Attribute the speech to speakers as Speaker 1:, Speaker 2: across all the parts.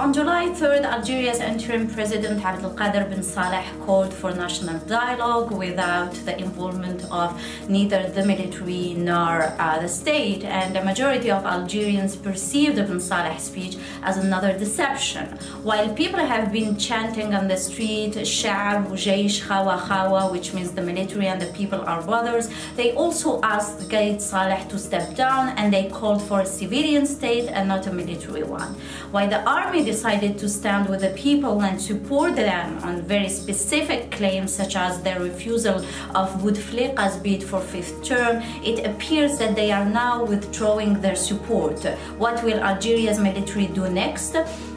Speaker 1: On July 3rd, Algeria's interim president Abdelkader bin Saleh called for national dialogue without the involvement of neither the military nor the state, and the majority of Algerians perceived bin Saleh's speech as another deception. While people have been chanting on the street, Sha'ab, Jaysh, Khawa, Khawa, which means the military and the people are brothers, they also asked Gaid Saleh to step down, and they called for a civilian state and not a military one. While the army decided to stand with the people and support them on very specific claims such as their refusal of Bouteflika's bid for fifth term, it appears that they are now withdrawing their support. What will Algeria's military do next?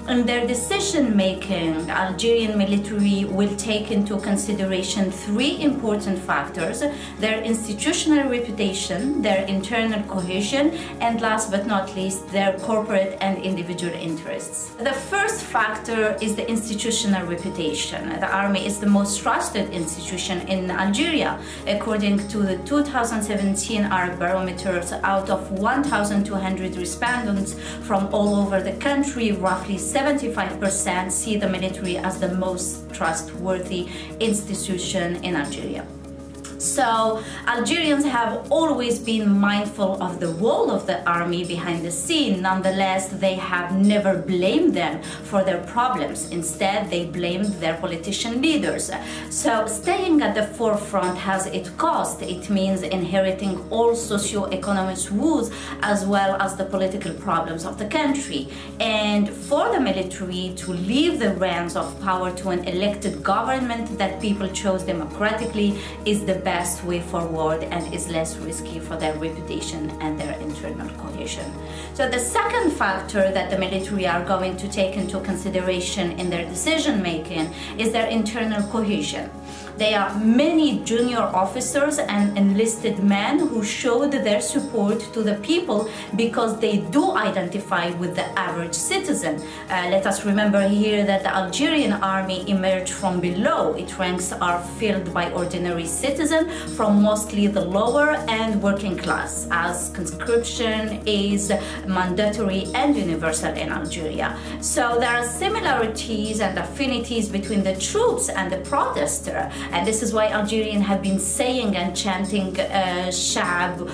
Speaker 1: In their decision-making, Algerian military will take into consideration three important factors: their institutional reputation, their internal cohesion, and last but not least, their corporate and individual interests. The first factor is the institutional reputation. The army is the most trusted institution in Algeria. According to the 2017 Arab barometers, out of 1,200 respondents from all over the country, roughly 75% see the military as the most trustworthy institution in Algeria. So Algerians have always been mindful of the role of the army behind the scene. Nonetheless, they have never blamed them for their problems. Instead, they blamed their politician leaders. So staying at the forefront has its cost. It means inheriting all socio-economic woes as well as the political problems of the country. And for the military to leave the reins of power to an elected government that people chose democratically is the best way forward and is less risky for their reputation and their internal cohesion. So the second factor that the military are going to take into consideration in their decision making is their internal cohesion. There are many junior officers and enlisted men who showed their support to the people because they do identify with the average citizen. Let us remember here that the Algerian army emerged from below. Its ranks are filled by ordinary citizens from mostly the lower and working class, as conscription is mandatory and universal in Algeria. So there are similarities and affinities between the troops and the protester. And this is why Algerians have been saying and chanting Sha'ab,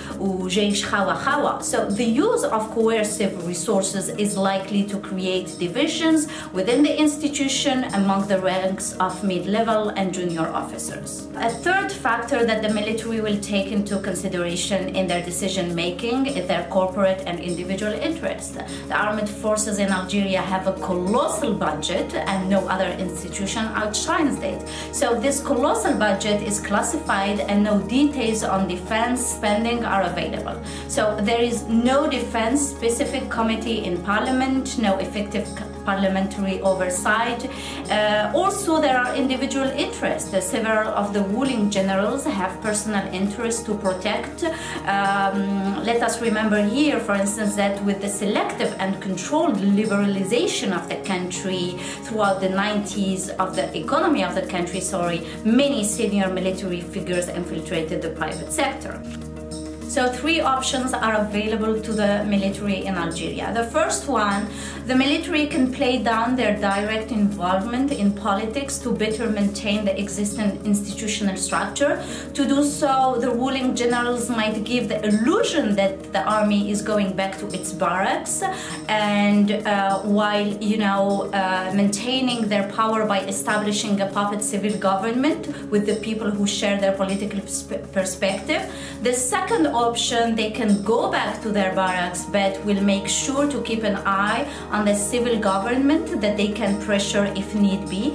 Speaker 1: Jaysh, Khawa, Khawa. So the use of coercive resources is likely to create divisions within the institution among the ranks of mid-level and junior officers. A third factor that the military will take into consideration in their decision-making is their corporate and individual interests. The armed forces in Algeria have a colossal budget and no other institution outshines it. So this colossal budget is classified and no details on defense spending are available. So there is no defense specific committee in parliament, no effective parliamentary oversight. Also, there are individual interests. Several of the ruling generals have personal interests to protect. Let us remember here, for instance, that with the selective and controlled liberalization of the country throughout the 90s of the economy of the country, many senior military figures infiltrated the private sector. So three options are available to the military in Algeria. The first one, the military can play down their direct involvement in politics to better maintain the existing institutional structure. To do so, the ruling generals might give the illusion that the army is going back to its barracks, and while maintaining their power by establishing a puppet civil government with the people who share their political perspective. The second option, they can go back to their barracks but will make sure to keep an eye on the civil government that they can pressure if need be.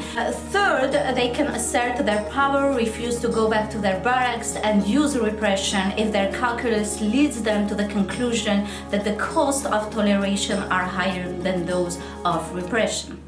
Speaker 1: Third, they can assert their power, refuse to go back to their barracks and use repression if their calculus leads them to the conclusion that the cost of toleration are higher than those of repression.